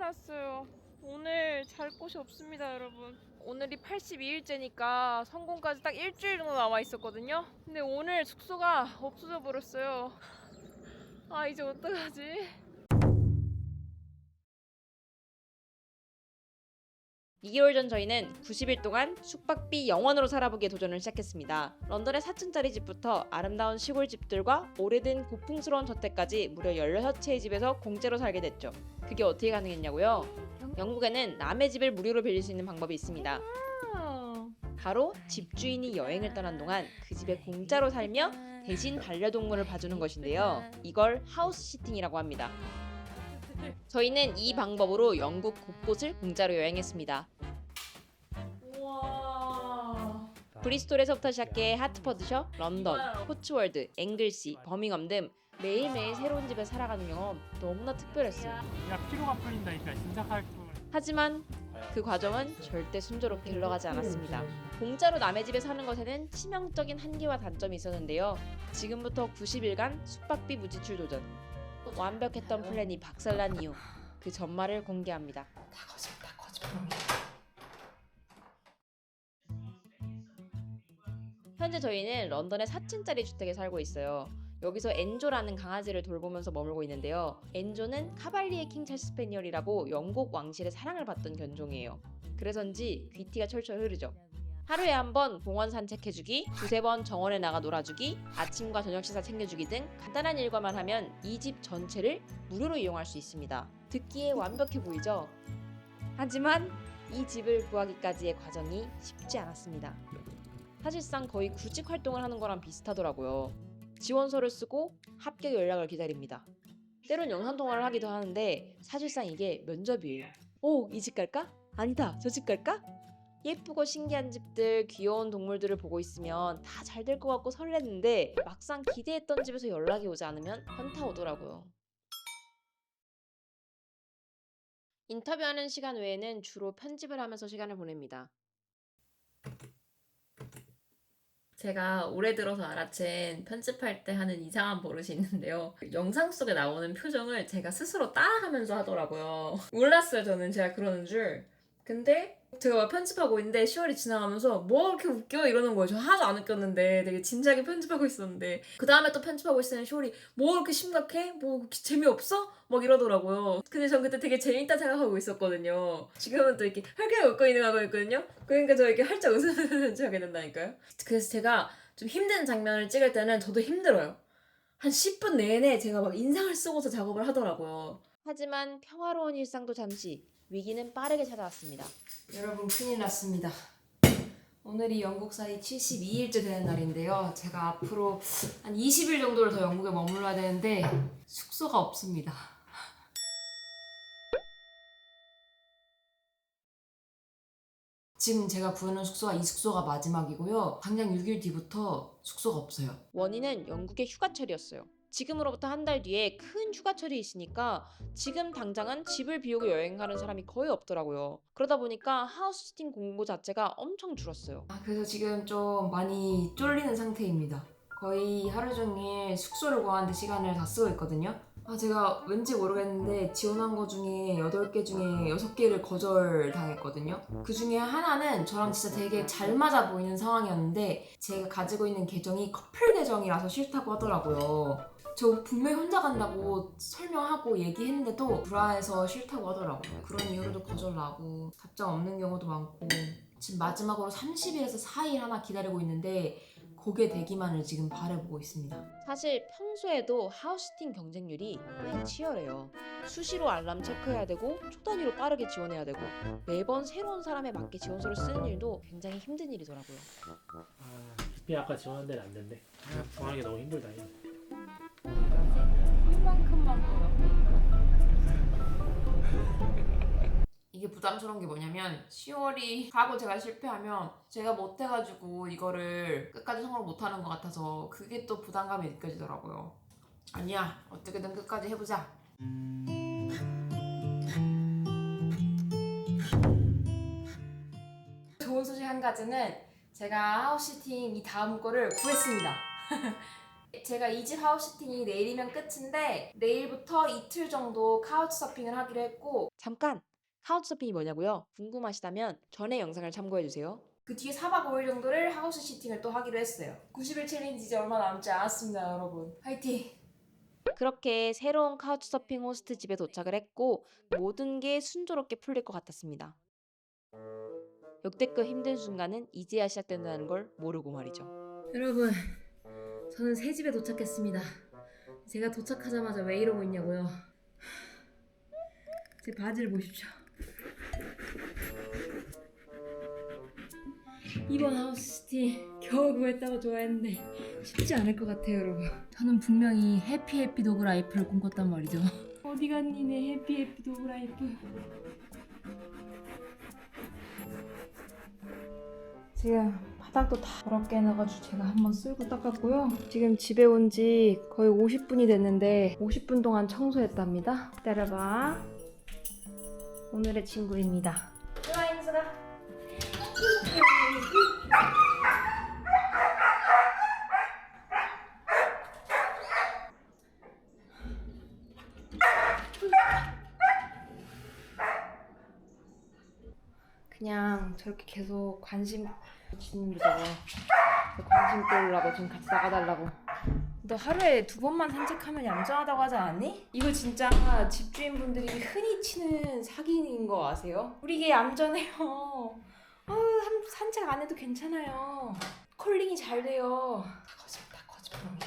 났어요. 오늘 잘 곳이 없습니다, 여러분. 오늘이 82일째니까 성공까지 딱 일주일 정도 남아 있었거든요. 근데 오늘 숙소가 없어져 버렸어요. 아, 이제 어떡하지? 2개월 전 저희는 90일 동안 숙박비 0원으로 살아보기에 도전을 시작했습니다. 런던의 4층짜리 집부터 아름다운 시골 집들과 오래된 고풍스러운 저택까지 무려 16채의 집에서 공짜로 살게 됐죠. 그게 어떻게 가능했냐고요? 영국에는 남의 집을 무료로 빌릴 수 있는 방법이 있습니다. 바로 집주인이 여행을 떠난 동안 그 집에 공짜로 살며 대신 반려동물을 봐주는 것인데요. 이걸 하우스시팅이라고 합니다. 저희는 이 방법으로 영국 곳곳을 공짜로 여행했습니다. 우와. 브리스톨에서부터 시작해 하트퍼드셔, 런던, 코츠월드, 앵글시, 버밍엄 등 매일매일 새로운 집에 살아가는 경험 너무나 특별했어요. 야, 피로가 풀린다니까 진짜 칼꿀. 하지만 그 과정은 절대 순조롭게 흘러가지 않았습니다. 공짜로 남의 집에 사는 것에는 치명적인 한계와 단점이 있었는데요. 지금부터 90일간 숙박비 무지출 도전. 완벽했던 플랜이 박살난 이유, 그 전말을 공개합니다. 다 거짓말. 현재 저희는 런던의 4층짜리 주택에 살고 있어요. 여기서 엔조라는 강아지를 돌보면서 머물고 있는데요. 엔조는 카발리에 킹 찰스 스페니얼이라고 영국 왕실의 사랑을 받던 견종이에요. 그래서인지 귀티가 철철 흐르죠. 하루에 한 번 공원 산책해주기, 두세 번 정원에 나가 놀아주기, 아침과 저녁 식사 챙겨주기 등 간단한 일과만 하면 이 집 전체를 무료로 이용할 수 있습니다. 듣기에 완벽해 보이죠? 하지만 이 집을 구하기까지의 과정이 쉽지 않았습니다. 사실상 거의 구직 활동을 하는 거랑 비슷하더라고요. 지원서를 쓰고 합격 연락을 기다립니다. 때론 영상통화를 하기도 하는데 사실상 이게 면접이에요. 오, 이 집 갈까? 아니다, 저 집 갈까? 예쁘고 신기한 집들, 귀여운 동물들을 보고 있으면 다 잘 될 것 같고 설레는데 막상 기대했던 집에서 연락이 오지 않으면 현타 오더라고요. 인터뷰하는 시간 외에는 주로 편집을 하면서 시간을 보냅니다. 제가 올해 들어서 알아챈 편집할 때 하는 이상한 버릇이 있는데요. 영상 속에 나오는 표정을 제가 스스로 따라하면서 하더라고요. 몰랐어요, 저는 제가 그러는 줄. 근데 제가 막 편집하고 있는데 10월이 지나가면서 뭐 이렇게 웃겨? 이러는 거예요. 저 하나도 안 웃겼는데 되게 진지하게 편집하고 있었는데 그 다음에 또 편집하고 있으면 10월이 뭐 이렇게 심각해? 뭐 재미없어? 막 이러더라고요. 근데 전 그때 되게 재밌다 생각하고 있었거든요. 지금은 또 이렇게 활기가 웃고 있는 거 하고 있거든요. 그러니까 저 이렇게 활짝 웃으면서 하게 된다니까요. 그래서 제가 좀 힘든 장면을 찍을 때는 저도 힘들어요. 한 10분 내내 제가 막 인상을 쓰고서 작업을 하더라고요. 하지만 평화로운 일상도 잠시, 위기는 빠르게 찾아왔습니다. 여러분, 큰일 났습니다. 오늘이 영국사이 72일째 되는 날인데요. 제가 앞으로 한 20일 정도를 더 영국에 머물러야 되는데 숙소가 없습니다. 지금 제가 구하는 숙소가 이 숙소가 마지막이고요. 당장 6일 뒤부터 숙소가 없어요. 원인은 영국의 휴가철이었어요. 지금으로부터 한 달 뒤에 큰 휴가철이 있으니까 지금 당장은 집을 비우고 여행 가는 사람이 거의 없더라고요. 그러다 보니까 하우스시팅 공고 자체가 엄청 줄었어요. 그래서 지금 좀 많이 쫄리는 상태입니다. 거의 하루 종일 숙소를 구하는데 시간을 다 쓰고 있거든요. 제가 왠지 모르겠는데 지원한 거 중에 8개 중에 6개를 거절당했거든요. 그 중에 하나는 저랑 진짜 되게 잘 맞아 보이는 상황이었는데 제가 가지고 있는 계정이 커플 계정이라서 싫다고 하더라고요. 저 분명히 혼자 간다고 설명하고 얘기했는데도 불안해서 싫다고 하더라고요. 그런 이유로도 거절나고 답장 없는 경우도 많고 지금 마지막으로 30일에서 4일 하나 기다리고 있는데 그게 되기만을 지금 바라보고 있습니다. 사실 평소에도 하우스시팅 경쟁률이 꽤 치열해요. 수시로 알람 체크해야 되고 초 단위로 빠르게 지원해야 되고 매번 새로운 사람에 맞게 지원서를 쓰는 일도 굉장히 힘든 일이더라고요. 비 아까 지원했는데 안 된대. 구하는 게 너무 힘들다. 이만큼만 보여. 이게 부담스러운 게 뭐냐면 10월이 가고 제가 실패하면 제가 못해가지고 이거를 끝까지 성공 못하는 것 같아서 그게 또 부담감이 느껴지더라고요. 아니야, 어떻게든 끝까지 해보자. 좋은 소식 한 가지는 제가 하우스시팅 이 다음 거를 구했습니다. 제가 이 집 하우스시팅이 내일이면 끝인데 내일부터 이틀 정도 카우치 서핑을 하기로 했고 잠깐! 카운트서핑이 뭐냐고요? 궁금하시다면 전에 영상을 참고해주세요. 그 뒤에 4박 5일 정도를 하우스시팅을 또 하기로 했어요. 90일 챌린지 이제 얼마 남지 않았습니다, 여러분. 화이팅! 그렇게 새로운 카우치서핑 호스트 집에 도착을 했고 모든 게 순조롭게 풀릴 것 같았습니다. 역대급 힘든 순간은 이제야 시작된다는 걸 모르고 말이죠. 여러분, 저는 새 집에 도착했습니다. 제가 도착하자마자 왜 이러고 있냐고요. 제 바지를 보십시오. 이번 하우스시팅 겨우 구했다고 좋아했는데 쉽지 않을 것 같아요, 여러분. 저는 분명히 해피 도그 라이프를 꿈꿨단 말이죠. 어디 갔니 내 해피 도그 라이프. 지금 바닥도 다 더럽게 해놔가지고 제가 한번 쓸고 닦았고요. 지금 집에 온 지 거의 50분이 됐는데 50분 동안 청소했답니다. 기다려봐. 오늘의 친구입니다. 좋아, 인수가. 그냥 저렇게 계속 관심 주는 저거 관심 끌으려고 좀 같이 나가달라고. 너 하루에 2번만 산책하면 얌전하다고 하지 않았니? 이거 진짜 집주인분들이 흔히 치는 사기인 거 아세요? 우리 개 얌전해요. 산책 안 해도 괜찮아요. 콜링이 잘 돼요. 다 거짓말.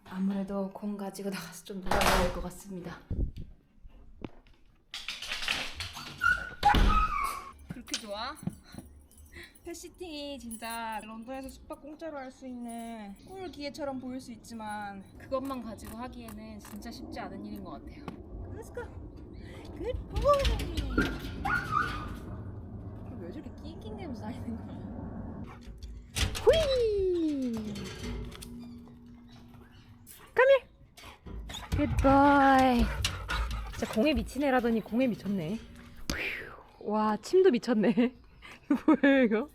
아무래도 공 가지고 나가서 좀 놀아야 될 것 같습니다. 그렇게 좋아? 펫시팅이 진짜 런던에서 숙박 공짜로 할 수 있는 꿈을 기회처럼 보일 수 있지만 그것만 가지고 하기에는 진짜 쉽지 않은 일인 것 같아요. Let's go. Good boy. 왜 저렇게 낑낑대면서 다니는 거야? 후이. Come here. Good boy. 진짜 공에 미친 애라더니 공에 미쳤네. 와, 침도 미쳤네. 뭐야 이거?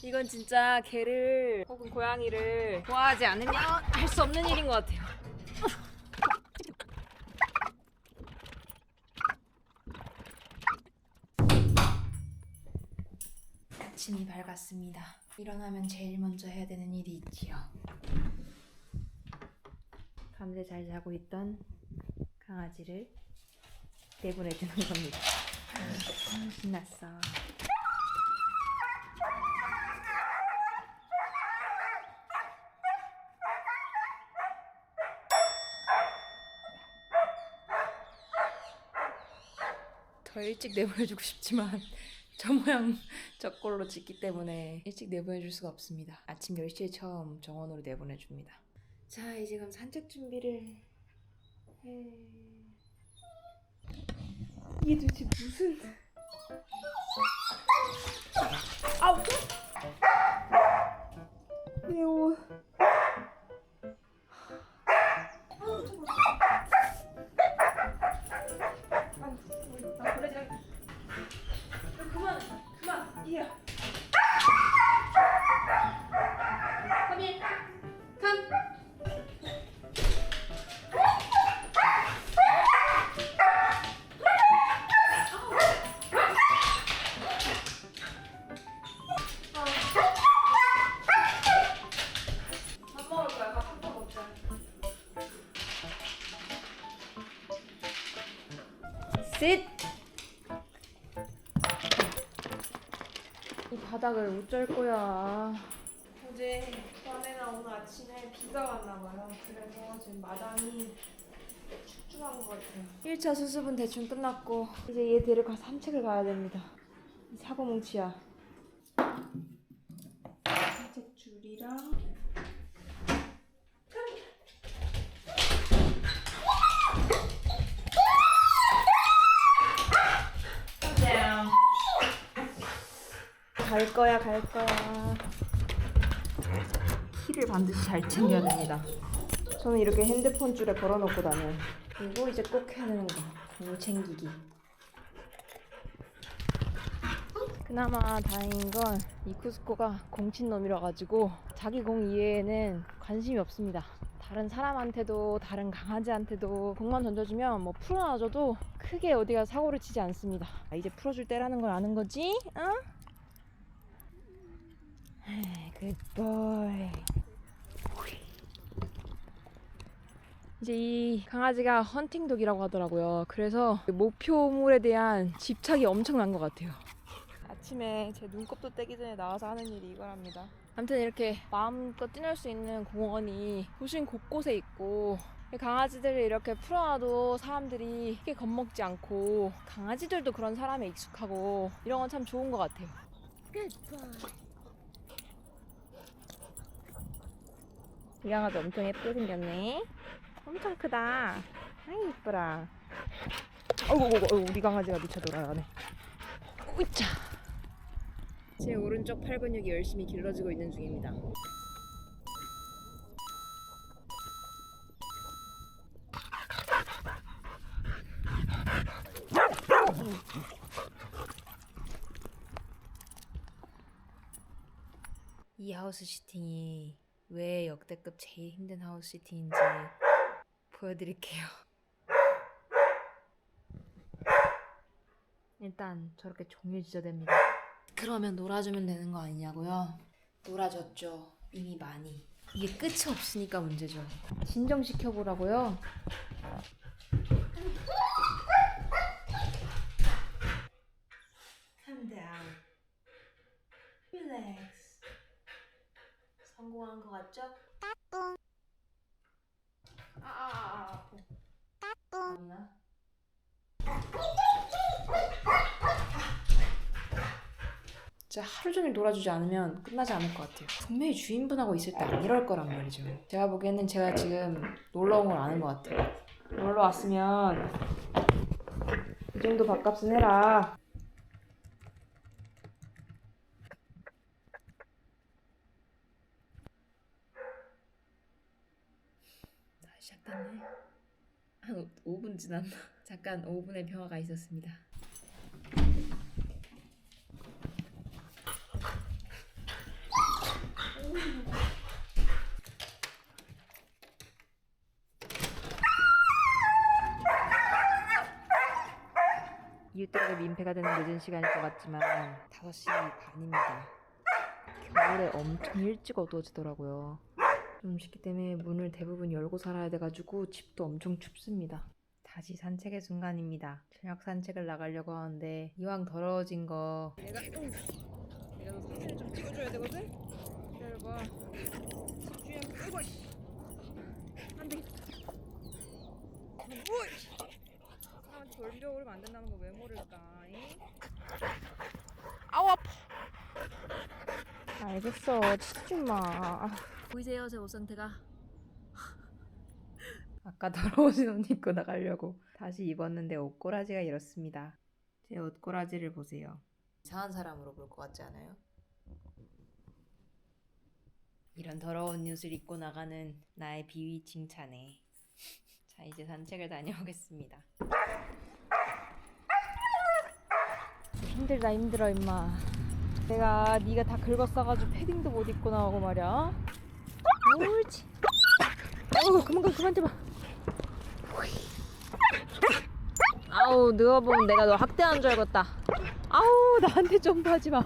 이건 진짜 개를 혹은 고양이를 좋아하지 않으면 할 수 없는 일인 것 같아요. 아침이 밝았습니다. 일어나면 제일 먼저 해야 되는 일이 있지요. 밤새 잘 자고 있던 강아지를 내보내주는 겁니다. 신났어. 더 일찍 내보내주고 싶지만 저 모양 저 꼴로 짖기 때문에 일찍 내보내줄 수가 없습니다. 아침 10시에 처음 정원으로 내보내줍니다. 자, 이제 그럼 산책 준비를 해... 이게 도대체 무슨... 아우! 내 옷... 그만, 이야. Come here. Come. 밥 먹을 거야. 밥 한 번 먹자. Sit. 이 바닥을 어쩔 거야. 어제 밤에나 오늘 아침에 비가 왔나 봐요. 그래서 지금 마당이 축축한 것 같아요. 1차 수습은 대충 끝났고 이제 얘 데려가서 산책을 가야 됩니다. 이 사고뭉치야. 산책 줄이랑 갈 거야. 키를 반드시 잘 챙겨야 됩니다. 저는 이렇게 핸드폰 줄에 걸어놓고 다녀요. 그리고 이제 꼭 해야 되는 거, 공 챙기기. 그나마 다행인 건 이 쿠스코가 공친놈이라 가지고 자기 공 이외에는 관심이 없습니다. 다른 사람한테도 다른 강아지한테도 공만 던져주면 뭐 풀어놔줘도 크게 어디가 사고를 치지 않습니다. 이제 풀어줄 때라는 걸 아는 거지? 어? 굿보이. 이제 이 강아지가 헌팅독이라고 하더라고요. 그래서 목표물에 대한 집착이 엄청난 것 같아요. 아침에 제 눈곱도 떼기 전에 나와서 하는 일이 이거랍니다. 아무튼 이렇게 마음껏 뛰놀 수 있는 공원이 도심 곳곳에 있고 강아지들을 이렇게 풀어놔도 사람들이 크게 겁먹지 않고 강아지들도 그런 사람에 익숙하고 이런 건 참 좋은 것 같아요. 이 강아지 엄청 예쁘게 생겼네. 엄청 크다. 아이 이쁘라. 어이구 우리 강아지가 미쳐 돌아가네. 으이차. 제 오른쪽 팔 근육이 열심히 길러지고 있는 중입니다. 이 하우스 시팅이 왜 역대급 제일 힘든 하우스 시팅인지 보여드릴게요. 일단 저렇게 종일 지저댑니다. 그러면 놀아주면 되는 거 아니냐고요? 놀아줬죠. 이미 많이. 이게 끝이 없으니까 문제죠. 진정시켜보라고요? Calm down. Relax. 성공한 거 같죠? 아파. 아니야. 진짜 하루 종일 놀아주지 않으면 끝나지 않을 것 같아요. 분명히 주인분하고 있을 때 안 이럴 거란 말이죠. 제가 보기에는 제가 지금 놀러 온 걸 아는 것 같아요. 놀러 왔으면 이 정도 밥값은 해라. 다시 시작됐네. 한 5분 지났나? 잠깐 5분의 평화가 있었습니다. 이웃들에게 민폐가 되는 늦은 시간일 것 같지만 5시 반입니다. 겨울에 엄청 일찍 어두워지더라고요. 좀 춥기 때문에 문을 대부분 열고 살아야 돼가지고 집도 엄청 춥습니다. 다시 산책의 순간입니다. 저녁 산책을 나가려고 하는데 이왕 더러워진 거 내가 너 사진을 좀 찍어줘야 되거든? 기다려봐. 주연 아이고 안돼. 사람한테 돌려 오르면 안 된다는 거 왜 모를까? 아우 아파. 알겠어. 치지 마. 보이세요 제 옷 상태가? 아까 더러워진 옷 입고 나가려고 다시 입었는데 옷꼬라지가 이렇습니다. 제 옷꼬라지를 보세요. 이상한 사람으로 볼 것 같지 않아요? 이런 더러운 옷을 입고 나가는 나의 비위 칭찬해. 자 이제 산책을 다녀오겠습니다. 힘들어 임마. 내가 네가 다 긁었어가지고 패딩도 못 입고 나오고 말이야. 옳지. 그만 좀 봐. 아우 누워보면 내가 너 학대하는 줄 알겠다. 아우 나한테 좀 하지 마.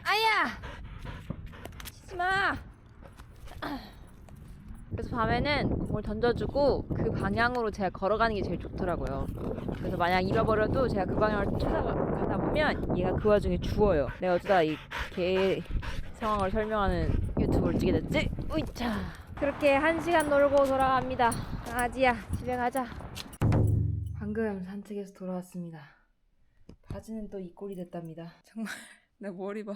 아야 치지 마. 그래서 밤에는 공을 던져주고 그 방향으로 제가 걸어가는 게 제일 좋더라고요. 그래서 만약 잃어버려도 제가 그 방향을 찾아가다 보면 얘가 그 와중에 죽어요. 내가 어쩌다 이 개 상황을 설명하는 유튜브를 찍게 됐지? 으이차. 그렇게 1시간 놀고 돌아갑니다. 강아지야 집에 가자. 방금 산책에서 돌아왔습니다. 바지는 또 이 꼴이 됐답니다. 정말 내 머리 봐.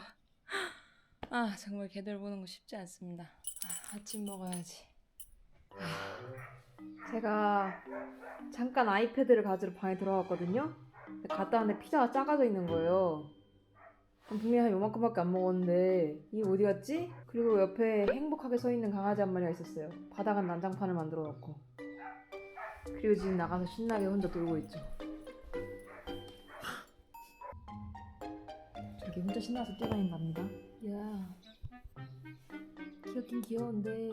아 정말 개들 보는 거 쉽지 않습니다. 아침 먹어야지. 제가 잠깐 아이패드를 가지러 방에 들어갔거든요. 갔다 왔는데 피자가 작아져 있는 거예요. 분명히 한 요만큼밖에 안 먹었는데 이게 어디 갔지? 그리고 옆에 행복하게 서 있는 강아지 한 마리가 있었어요. 바닥은 난장판을 만들어 놓고. 그리고 지금 나가서 신나게 혼자 놀고 있죠. 혼자 신나서 뛰어다닌답니다. 야, 귀엽긴 귀여운데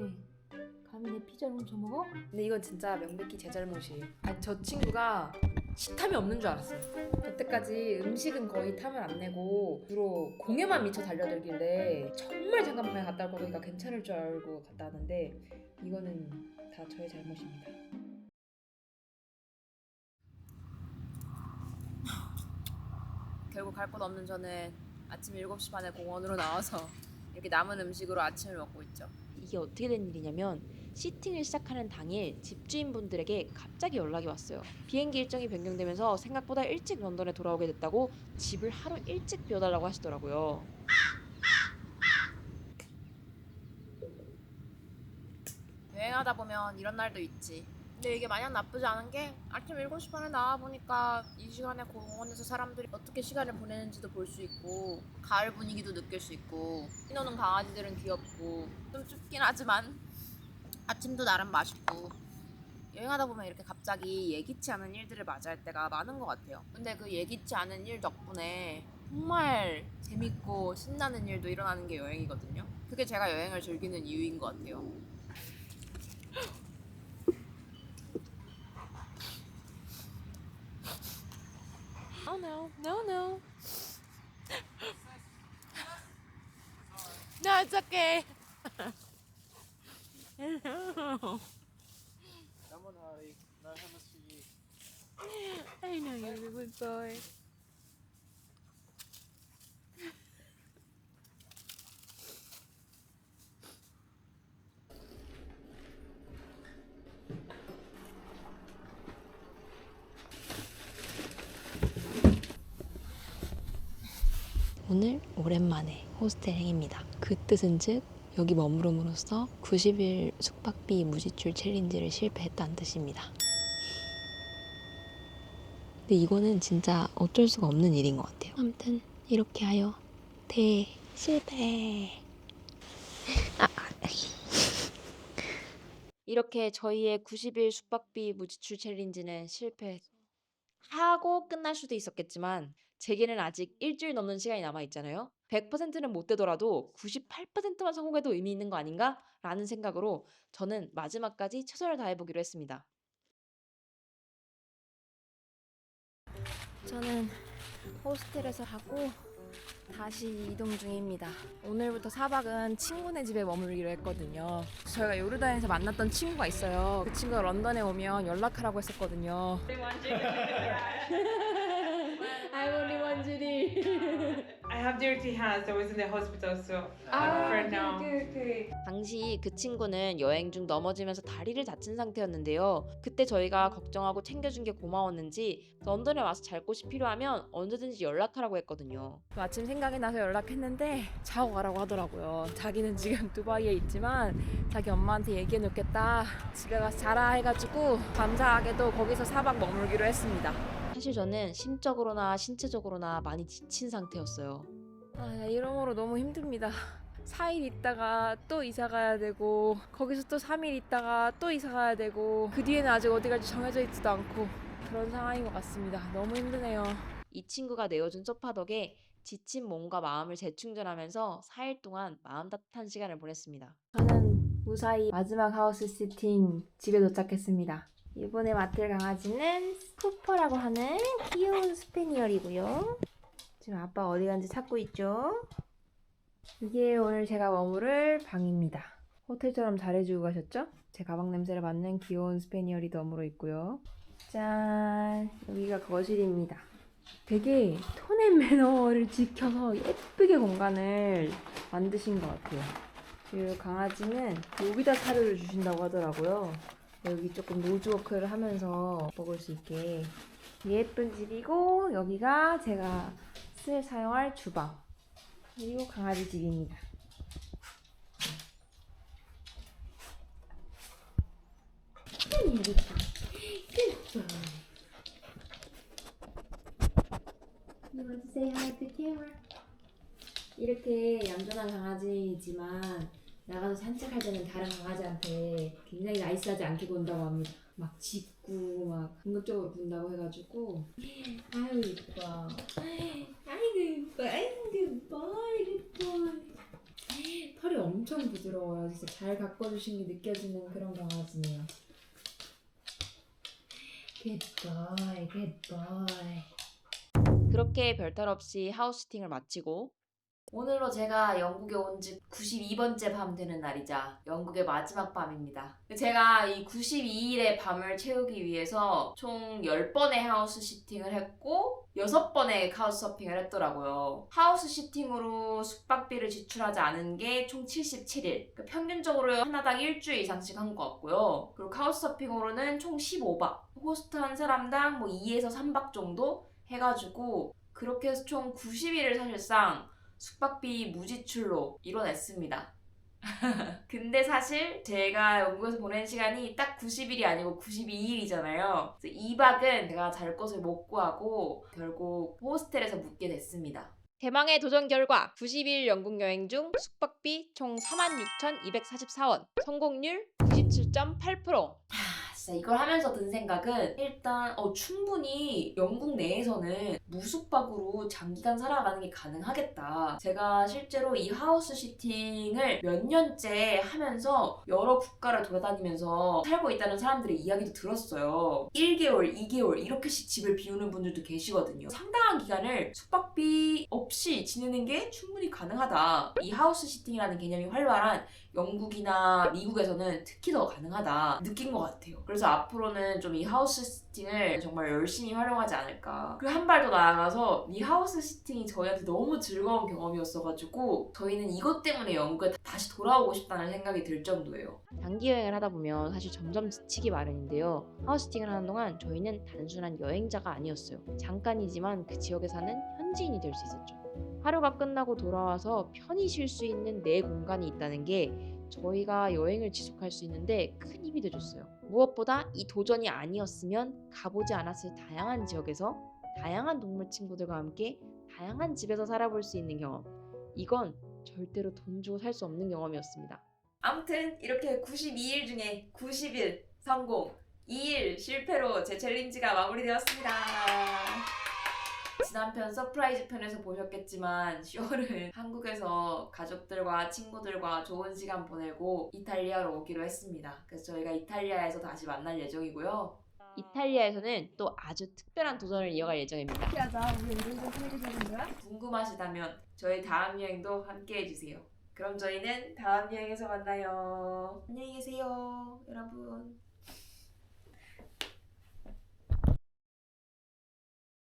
감히 내 피자를 훔쳐먹어? 근데 이건 진짜 명백히 제 잘못이에요. 아니, 저 친구가 식탐이 없는 줄 알았어요. 여태까지 음식은 거의 탐을 안 내고 주로 공에만 미쳐 달려들길래 정말 잠깐 방에 갔다 올 거니까 괜찮을 줄 알고 갔다 왔는데 이거는 다 저의 잘못입니다. 결국 갈 곳 없는 저는 아침 7시 반에 공원으로 나와서 이렇게 남은 음식으로 아침을 먹고 있죠. 이게 어떻게 된 일이냐면 시팅을 시작하는 당일 집주인분들에게 갑자기 연락이 왔어요. 비행기 일정이 변경되면서 생각보다 일찍 런던에 돌아오게 됐다고 집을 하루 일찍 비워달라고 하시더라고요. 여행하다 보면 이런 날도 있지. 근데 이게 마냥 나쁘지 않은 게 아침 7시 반에 나와보니까 이 시간에 공원에서 사람들이 어떻게 시간을 보내는지도 볼 수 있고 가을 분위기도 느낄 수 있고 뛰노는 강아지들은 귀엽고 좀 춥긴 하지만 아침도 나름 맛있고 여행하다 보면 이렇게 갑자기 예기치 않은 일들을 맞이할 때가 많은 것 같아요. 근데 그 예기치 않은 일 덕분에 정말 재밌고 신나는 일도 일어나는 게 여행이거든요. 그게 제가 여행을 즐기는 이유인 것 같아요. Oh no, no, no. No, it's okay. I know you're a good boy. 오늘 오랜만에 호스텔행입니다. 그 뜻은즉 여기 머무름으로써 90일 숙박비 무지출 챌린지를 실패했다는 뜻입니다. 근데 이거는 진짜 어쩔 수가 없는 일인 것 같아요. 아무튼 이렇게 하여 대실패. 이렇게 저희의 90일 숙박비 무지출 챌린지는 실패하고 끝날 수도 있었겠지만 제게는 아직 일주일 넘는 시간이 남아있잖아요. 100%는 못 되더라도 98%만 성공해도 의미 있는 거 아닌가? 라는 생각으로 저는 마지막까지 최선을 다해보기로 했습니다. 저는 호스텔에서 하고 다시 이동 중입니다. 오늘부터 4박은 친구네 집에 머물기로 했거든요. 저희가 요르단에서 만났던 친구가 있어요. 그 친구가 런던에 오면 연락하라고 했었거든요. I'm only one Judy. I have dirty hands. I was in the hospital, so for now. 당시 그 친구는 여행 중 넘어지면서 다리를 다친 상태였는데요. 그때 저희가 걱정하고 챙겨준 게 고마웠는지 런던에 와서 잘 곳이 필요하면 언제든지 연락하라고 했거든요. 마침 생각이 나서 연락했는데 자고 가라고 하더라고요. 자기는 지금 두바이에 있지만 자기 엄마한테 얘기해 놓겠다. 집에 가서 자라 해가지고 감사하게도 거기서 4박 머물기로 했습니다. 사실 저는 심적으로나 신체적으로나 많이 지친 상태였어요. 이러므로 너무 힘듭니다. 4일 있다가 또 이사 가야 되고 거기서 또 3일 있다가 또 이사 가야 되고 그 뒤에는 아직 어디 갈지 정해져 있지도 않고 그런 상황인 것 같습니다. 너무 힘드네요. 이 친구가 내어준 소파 덕에 지친 몸과 마음을 재충전하면서 4일 동안 마음 따뜻한 시간을 보냈습니다. 저는 무사히 마지막 하우스 시팅 집에 도착했습니다. 이번에 맡을 강아지는 쿠퍼라고 하는 귀여운 스페니얼이고요. 지금 아빠 어디 간지 찾고 있죠? 이게 오늘 제가 머무를 방입니다. 호텔처럼 잘해주고 가셨죠? 제 가방 냄새를 맡는 귀여운 스페니얼이 덤으로 있고요. 짠! 여기가 거실입니다. 되게 톤앤 매너를 지켜서 예쁘게 공간을 만드신 것 같아요. 그리고 강아지는 여기다 사료를 주신다고 하더라고요. 여기 조금 노즈워크를 하면서 먹을 수 있게 예쁜 집이고 여기가 제가 사용할 주방 그리고 강아지 집입니다. 이렇게 얌전한 강아지지만 나가서 산책할 때는 다른 강아지한테 굉장히 나이스하지 않게 군다고 합니다. 막 짖고 막 공격적으로 군다고 해가지고 아유 이뻐 아이고 이뻐 아이고 이뻐 아이고 이뻐. 털이 엄청 부드러워요. 진짜 잘 가꿔주신 게 느껴지는 그런 강아지네요. 굿보이 굿보이. 그렇게 별탈 없이 하우스팅을 마치고 오늘로 제가 영국에 온 지 92번째 밤 되는 날이자 영국의 마지막 밤입니다. 제가 이 92일의 밤을 채우기 위해서 총 10번의 하우스 시팅을 했고 6번의 카우스 서핑을 했더라고요. 하우스 시팅으로 숙박비를 지출하지 않은 게 총 77일. 그러니까 평균적으로 하나당 일주일 이상씩 한 것 같고요. 그리고 카우스 서핑으로는 총 15박. 호스트 한 사람당 뭐 2에서 3박 정도 해가지고 그렇게 해서 총 90일을 사실상 숙박비 무지출로 이뤄냈습니다. 근데 사실 제가 영국에서 보낸 시간이 딱 90일이 아니고 92일이잖아요. 그래서 2박은 제가 잘 곳을 못 구하고 결국 호스텔에서 묵게 됐습니다. 대망의 도전 결과 90일 영국 여행 중 숙박비 총 46,244원, 성공률 97.8%. 진짜 이걸 하면서 든 생각은 일단 충분히 영국 내에서는 무숙박으로 장기간 살아가는 게 가능하겠다. 제가 실제로 이 하우스 시팅을 몇 년째 하면서 여러 국가를 돌아다니면서 살고 있다는 사람들의 이야기도 들었어요. 1개월, 2개월 이렇게씩 집을 비우는 분들도 계시거든요. 상당한 기간을 숙박비 없이 지내는 게 충분히 가능하다. 이 하우스 시팅이라는 개념이 활발한 영국이나 미국에서는 특히 더 가능하다 느낀 것 같아요. 그래서 앞으로는 좀 이 하우스 시팅을 정말 열심히 활용하지 않을까. 그리고 한 발 더 나아가서 이 하우스 시팅이 저희한테 너무 즐거운 경험이었어가지고 저희는 이것 때문에 영국에 다시 돌아오고 싶다는 생각이 들 정도예요. 단기 여행을 하다 보면 사실 점점 지치기 마련인데요. 하우스팅을 하는 동안 저희는 단순한 여행자가 아니었어요. 잠깐이지만 그 지역에 사는 현지인이 될 수 있었죠. 하루가 끝나고 돌아와서 편히 쉴 수 있는 내 공간이 있다는 게 저희가 여행을 지속할 수 있는데 큰 힘이 돼줬어요. 무엇보다 이 도전이 아니었으면 가보지 않았을 다양한 지역에서 다양한 동물 친구들과 함께 다양한 집에서 살아볼 수 있는 경험. 이건 절대로 돈 주고 살 수 없는 경험이었습니다. 아무튼 이렇게 92일 중에 90일 성공, 2일 실패로 제 챌린지가 마무리되었습니다. 지난 편 서프라이즈 편에서 보셨겠지만 10월은 한국에서 가족들과 친구들과 좋은 시간 보내고 이탈리아로 오기로 했습니다. 그래서 저희가 이탈리아에서 다시 만날 예정이고요. 이탈리아에서는 또 아주 특별한 도전을 이어갈 예정입니다. 궁금하시다면 저희 다음 여행도 함께 해주세요. 그럼 저희는 다음 여행에서 만나요. 안녕히 계세요, 여러분.